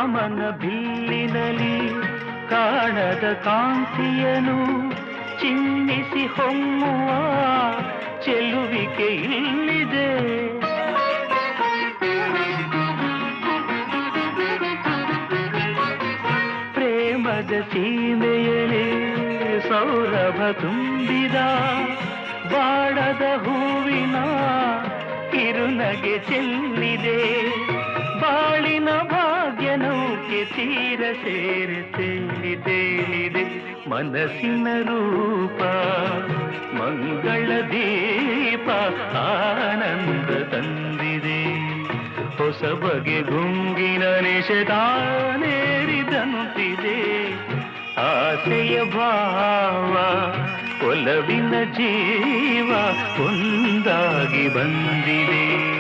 ಕಾಮನ ಬಿಲ್ಲಿನಲಿ ಕಾಣದ ಕಾಂತಿಯನು ಚಿನ್ನಿಸಿ ಹೊಮ್ಮುವ ಚೆಲುವಿಕೆ ಇಲ್ಲಿದೆ. ಪ್ರೇಮದ ಸೀಮೆಯಲಿ ಸೌರಭ ತುಂಬಿದ ಬಾಡದ ಹೂವಿನ ಕಿರುನಗೆ ಚೆಲ್ಲಿದೆ. ಬಾಳಿನ ಭಾಗ್ಯ ನೌಕೆ ತೀರ ಸೇರಿ ತೇಲಿದೆ. ಮನಸ್ಸಿನ ರೂಪ ಮಂಗಳ ದೀಪ ಆನಂದ ತಂದಿದೆ. ಹೊಸ ಬಗೆ ಗುಂಗಿನ ನಿಷೇಧಾನೇರಿದಂತಿದೆ. ಆಸೆಯ ಭಾವ ಒಲವಿನ ಜೀವ ಒಂದಾಗಿ ಬಂದಿದೆ.